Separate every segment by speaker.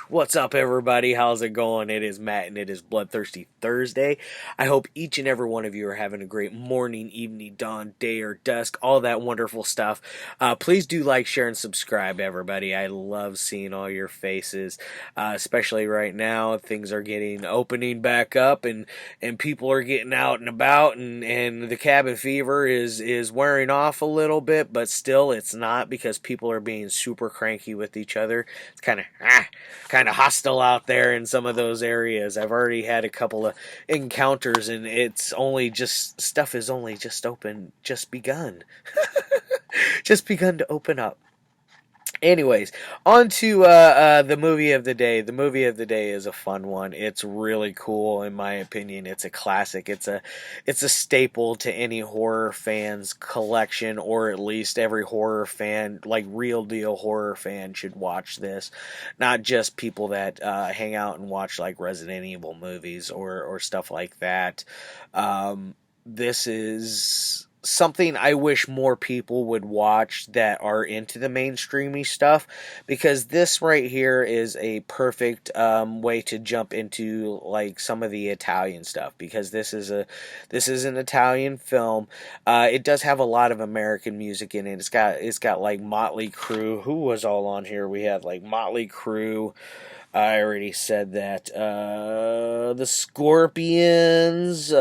Speaker 1: What's up, everybody? How's it going? It is Matt, and it is Bloodthirsty Thursday. I hope each and every one of you are having a great morning, evening, dawn, day, or dusk, all that wonderful stuff. Please do like, share, and subscribe, everybody. I love seeing all your faces, especially right now. Things are getting opening back up, and people are getting out and about, and the cabin fever is wearing off a little bit, but still, it's not because people are being super cranky with each other. It's kind of hostile out there in some of those areas. I've already had a couple of encounters, and it's only just stuff is only just begun, just begun to open up. Anyways, on to the movie of the day. The movie of the day is a fun one. It's really cool, in my opinion. It's a classic. It's a staple to any horror fan's collection, or at least every horror fan, like real deal horror fan, should watch this. Not just people that hang out and watch like Resident Evil movies or stuff like that. This is something I wish more people would watch that are into the mainstreamy stuff, because this right here is a perfect way to jump into like some of the Italian stuff, because this is an Italian film. It does have a lot of American music in it. It's got like Motley Crue. Who was all on here? We had like Motley Crue. I already said that. The Scorpions,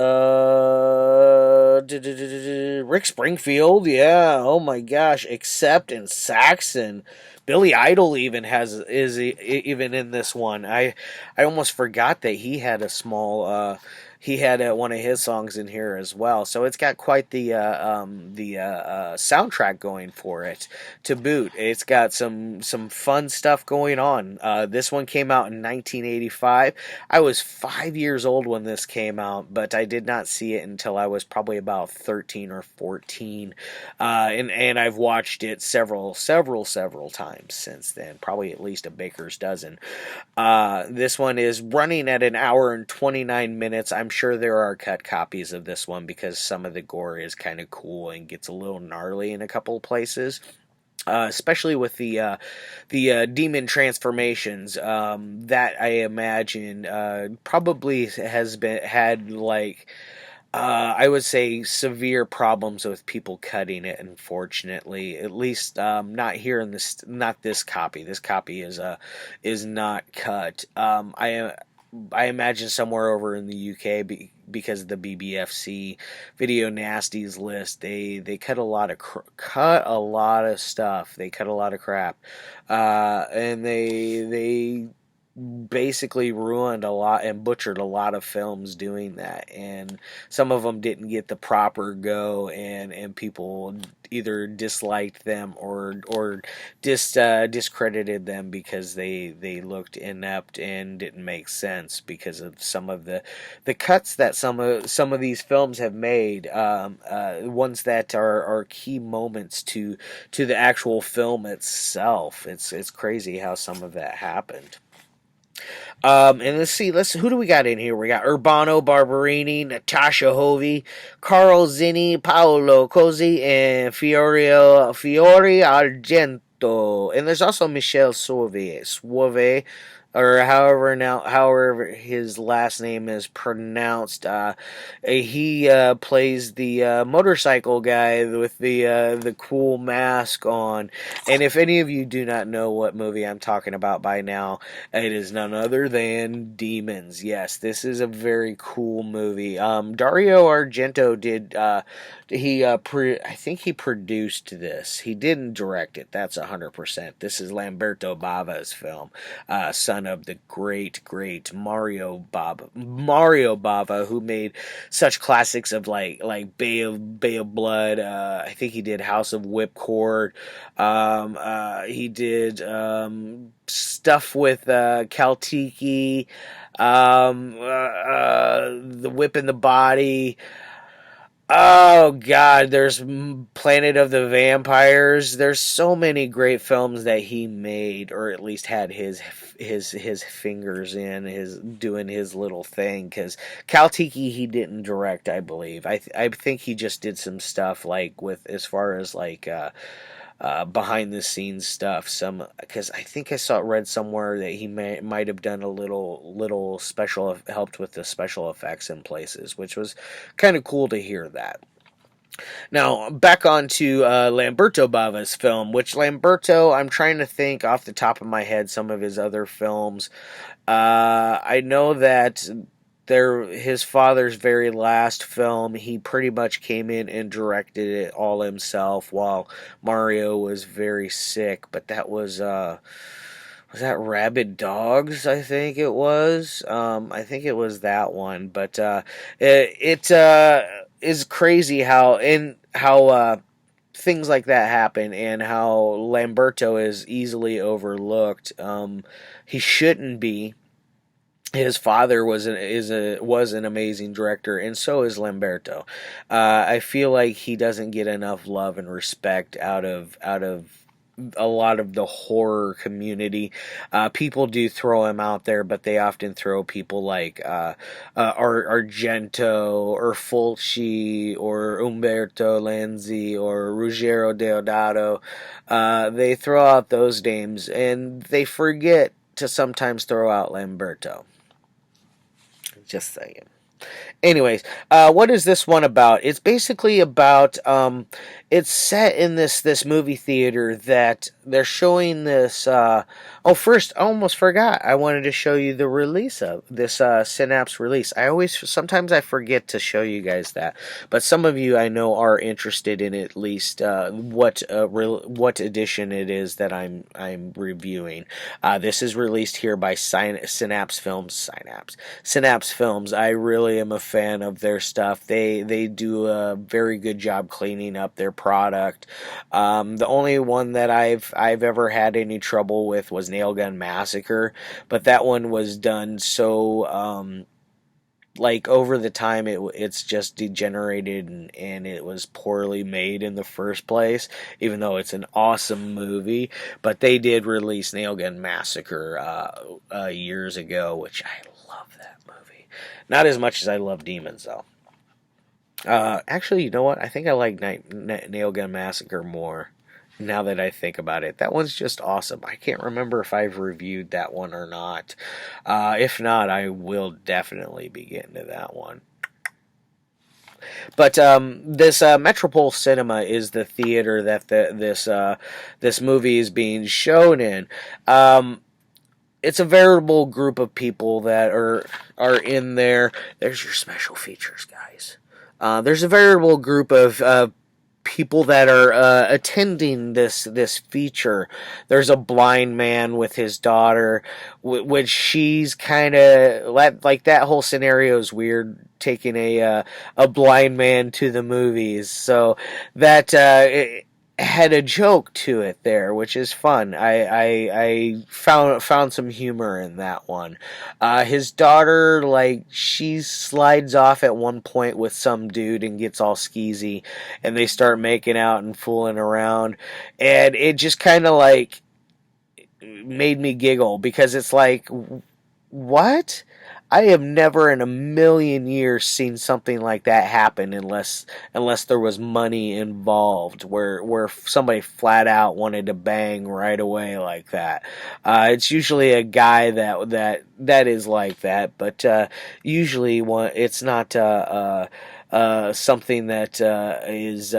Speaker 1: Rick Springfield, yeah. Oh my gosh, Accept and Saxon. Billy Idol is even in this one. I almost forgot that he had a small. He had one of his songs in here as well, so it's got quite the soundtrack going for it to boot. It's got some fun stuff going on. This one came out in 1985. I was 5 years old when this came out, but I did not see it until I was probably about 13 or 14, and I've watched it several times since then, probably at least a baker's dozen. This one is running at an hour and 29 minutes. I'm sure there are cut copies of this one because some of the gore is kind of cool and gets a little gnarly in a couple of places. Especially with the demon transformations, that I imagine probably had like I would say severe problems with people cutting it. Unfortunately, at least not here in not this copy. This copy is not cut. I imagine somewhere over in the UK, because of the BBFC Video Nasties list, they cut a lot of stuff. They cut a lot of crap, and they basically ruined a lot and butchered a lot of films doing that, and some of them didn't get the proper go, and people either disliked them or discredited them because they looked inept and didn't make sense because of some of the cuts that some of these films have made, ones that are key moments to the actual film itself. It's crazy how some of that happened. And let's see, who do we got in here? We got Urbano, Barberini, Natasha, Hovey, Karl, Zinny, Paola, Cozzo, and Fiore, Argento. And there's also Michel Suave, or however his last name is pronounced. He plays the motorcycle guy with the cool mask on. And if any of you do not know what movie I'm talking about by now, it is none other than Demons. Yes, this is a very cool movie. Dario Argento did. I think he produced this. He didn't direct it. That's 100%. This is Lamberto Bava's film, son of the great Mario Bava, who made such classics of like Bay of Blood. I think he did House of Whipcord. He did stuff with Kaltiki, The Whip in the Body. Oh God, there's Planet of the Vampires. There's so many great films that he made, or at least had his fingers in, his doing his little thing. Because Kaltiki he didn't direct, I believe. I think he just did some stuff like with as far as like behind the scenes stuff. Some because I think I read somewhere that he might have done a little special helped with the special effects in places, which was kind of cool to hear that. Now, back on to Lamberto Bava's film, which Lamberto, I'm trying to think off the top of my head some of his other films. I know that his father's very last film, he pretty much came in and directed it all himself while Mario was very sick, but that was that Rabid Dogs? I think it was. I think it was that one. But it is crazy how things like that happen, and how Lamberto is easily overlooked. He shouldn't be. His father was an amazing director, and so is Lamberto. I feel like he doesn't get enough love and respect out of a lot of the horror community. People do throw him out there, but they often throw people like Argento or Fulci or Umberto Lenzi or Ruggero Deodato. They throw out those names, and they forget to sometimes throw out Lamberto. Just saying. Anyways, what is this one about? It's basically about, it's set in this movie theater that they're showing this, first, I almost forgot. I wanted to show you the release of this, Synapse release. Sometimes I forget to show you guys that, but some of you I know are interested in at least, what edition it is that I'm reviewing. This is released here by Synapse Films. Synapse Films. I really am a fan of their stuff. They do a very good job cleaning up their product. The only one that I've ever had any trouble with was Nail Gun Massacre, but that one was done so like over the time it's just degenerated, and it was poorly made in the first place, even though it's an awesome movie. But they did release Nail Gun Massacre years ago, which I love that movie. Not as much as I love Demons, though. Actually, you know what? I think I like Nail Gun Massacre more now that I think about it. That one's just awesome. I can't remember if I've reviewed that one or not. If not, I will definitely be getting to that one. But this Metropol Cinema is the theater that this movie is being shown in. It's a veritable group of people that are in there. There's your special features, guys. There's a veritable group of people that are attending this feature. There's a blind man with his daughter, which she's kind of like that whole scenario is weird. Taking a blind man to the movies, so that it had a joke to it there, which is fun. I found some humor in that one. His daughter, like, she slides off at one point with some dude and gets all skeezy, and they start making out and fooling around, and it just kind of like made me giggle, because it's like, what? I have never in a million years seen something like that happen unless there was money involved, where somebody flat out wanted to bang right away like that. It's usually a guy that is like that, but usually it's not something that is.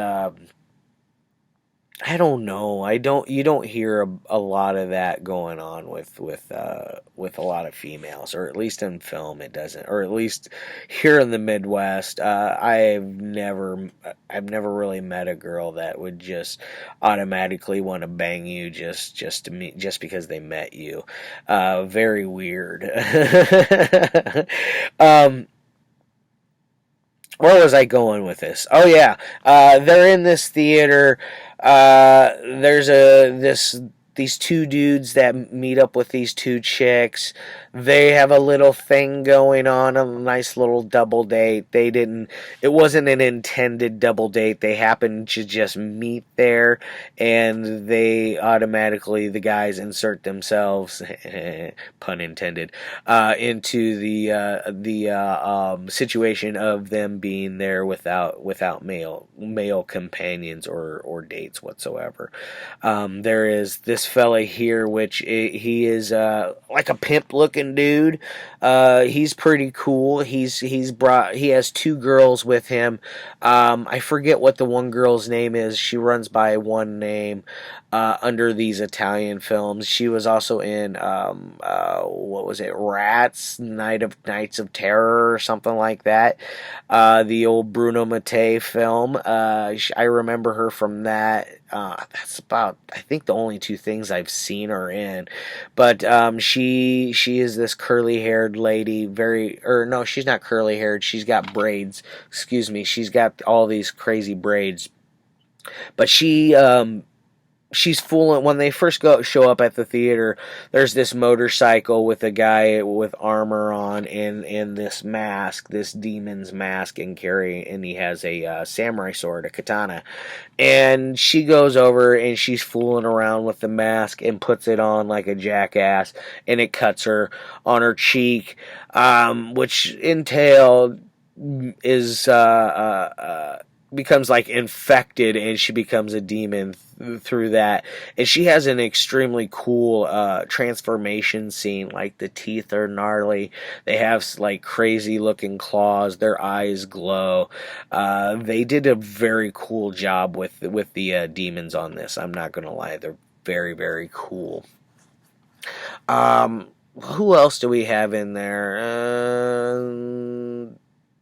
Speaker 1: I don't know. You don't hear a lot of that going on with a lot of females, or at least in film it doesn't, or at least here in the Midwest. I've never really met a girl that would just automatically want to bang you just because they met you. Very weird. Where was I going with this? Oh yeah, they're in this theater. There's these two dudes that meet up with these two chicks. They have a little thing going on, a nice little double date. It wasn't an intended double date. They happened to just meet there, and they automatically, the guys insert themselves, pun intended, into the situation of them being there without male companions or dates whatsoever. There is this fella here, which he is like a pimp looking dude. He's pretty cool. He has two girls with him. I forget what the one girl's name is. She runs by one name under these Italian films. She was also in what was it, Rats, Nights of Terror, or something like that. The old Bruno Mattei film. I remember her from that. That's about, I think, the only two things I've seen her in. But she is this curly haired lady. No, she's not curly haired. She's got braids. Excuse me. She's got all these crazy braids. But she's fooling when they first show up at the theater. There's this motorcycle with a guy with armor on and this mask, this demon's mask, and he has a samurai sword, a katana. And she goes over and she's fooling around with the mask and puts it on like a jackass, and it cuts her on her cheek, which entailed is becomes like infected, and she becomes a demon through that. And she has an extremely cool transformation scene. Like, the teeth are gnarly, they have like crazy looking claws, their eyes glow. They did a very cool job with the demons on this. I'm not gonna lie, they're very, very cool. Who else do we have in there?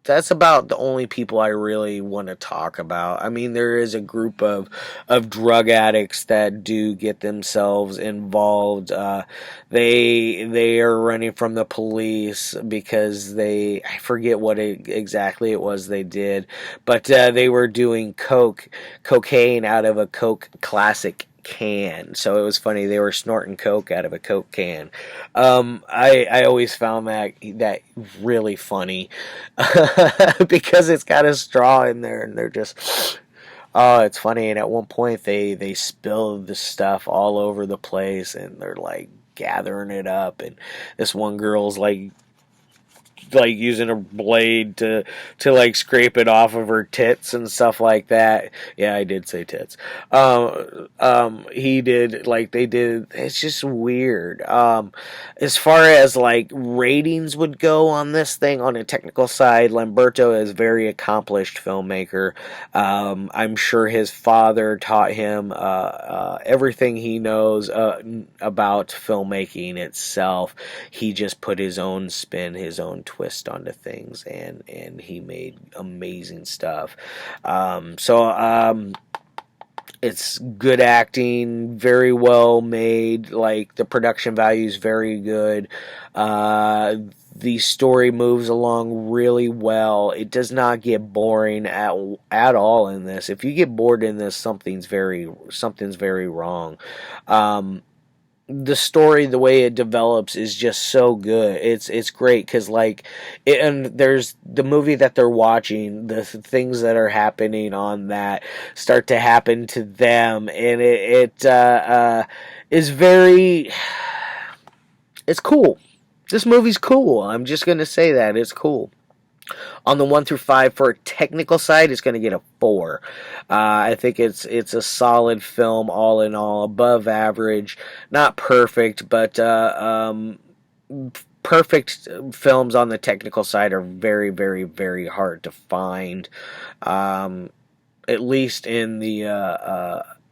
Speaker 1: That's about the only people I really want to talk about. I mean, there is a group of drug addicts that do get themselves involved. They are running from the police because I forget what exactly it was they did, but they were doing cocaine out of a Coke Classic can. So it was funny, they were snorting coke out of a Coke can. I always found that really funny because it's got a straw in there, and they're just, oh, it's funny. And at one point they spill the stuff all over the place, and they're like gathering it up, and this one girl's like using a blade to like scrape it off of her tits and stuff like that. Yeah, I did say tits. He did, like, they did. It's just weird. As far as like ratings would go on this thing, on a technical side, Lamberto is a very accomplished filmmaker. I'm sure his father taught him everything he knows about filmmaking itself. He just put his own spin, his own twist onto things, and he made amazing stuff. It's good acting, very well made. Like, the production value is very good. The story moves along really well. It does not get boring at all in this. If you get bored in this, something's very wrong. The story, the way it develops, is just so good. It's great because, like, and there's the movie that they're watching, the things that are happening on that start to happen to them, and it is very, it's cool. This movie's cool. I'm just gonna say that it's cool. On the 1 through 5, for a technical side, it's going to get a 4. I think it's a solid film, all in all, above average, not perfect, but perfect films on the technical side are very, very, very hard to find. At least in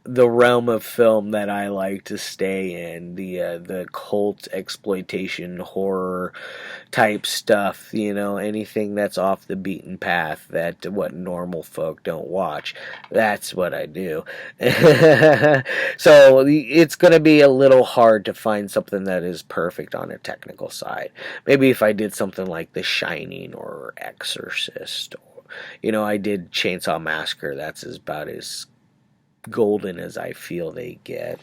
Speaker 1: the realm of film that I like to stay in, the cult exploitation horror type stuff, anything that's off the beaten path, that what normal folk don't watch. That's what I do. So it's going to be a little hard to find something that is perfect on a technical side. Maybe if I did something like The Shining or Exorcist, or, I did Chainsaw Massacre. That's about as golden as I feel they get.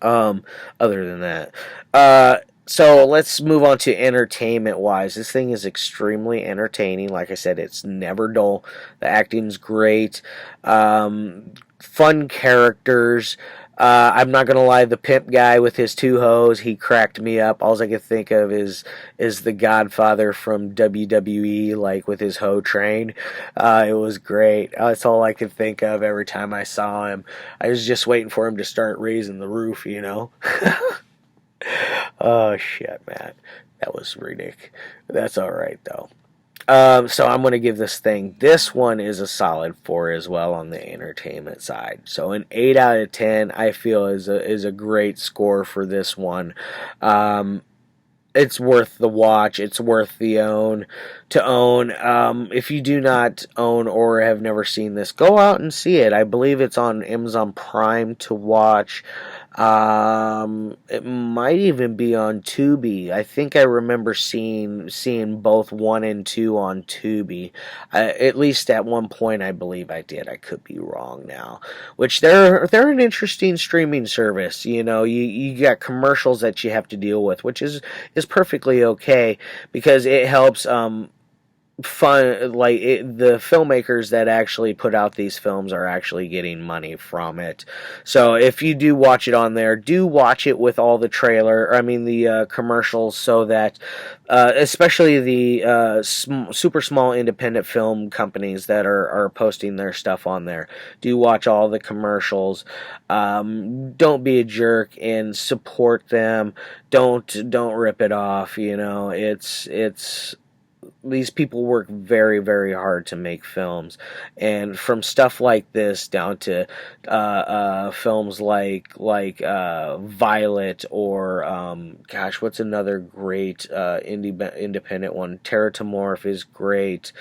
Speaker 1: Um, Other than that, uh, so let's move on to entertainment wise. This thing is extremely entertaining. Like I said, it's never dull. The acting's great. Fun characters. I'm not gonna lie, the pimp guy with his two hoes, he cracked me up. All I could think of is the Godfather from WWE, like with his hoe train. It was great. That's all I could think of every time I saw him. I was just waiting for him to start raising the roof, you know. Oh shit, man, that was ridiculous. That's all right though. So I'm going to give this thing. This one is a solid 4 as well on the entertainment side. So an 8 out of 10, I feel is a great score for this one. Um, it's worth the watch. It's worth the own to own. If you do not own or have never seen this, go out and see it. I believe it's on Amazon Prime to watch. It might even be on Tubi. I think I remember seeing both 1 and 2 on Tubi. At least at one point, I believe I did. I could be wrong now. Which they're an interesting streaming service. You know, you got commercials that you have to deal with, which is perfectly okay because it helps fun the filmmakers that actually put out these films are actually getting money from it. So if you do watch it on there, do watch it with all the the commercials, so that especially the super small independent film companies that are posting their stuff on there, do watch all the commercials. Don't be a jerk and support them. Don't rip it off. You know, it's these people work very, very hard to make films, and from stuff like this down to films like Violet, or gosh, what's another great independent one? Terratomorph is great.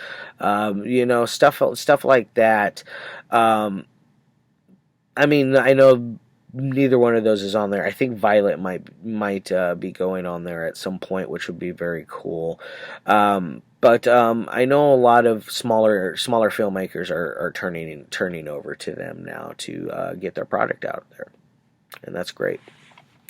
Speaker 1: You know, stuff like that. Um, I mean, I know neither one of those is on there. I think Violet might be going on there at some point, which would be very cool. But I know a lot of smaller filmmakers are turning over to them now to get their product out there, and that's great.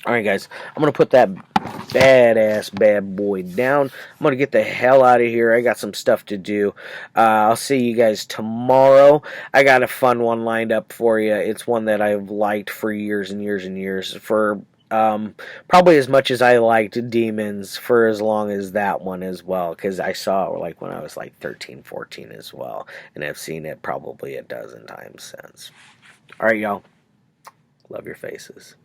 Speaker 1: All right, guys, I'm going to put that badass bad boy down. I'm going to get the hell out of here. I got some stuff to do. I'll see you guys tomorrow. I got a fun one lined up for you. It's one that I've liked for years and years and years. For probably as much as I liked Demons, for as long as that one as well. Because I saw it like when I was like 13, 14 as well. And I've seen it probably a dozen times since. All right, y'all. Love your faces.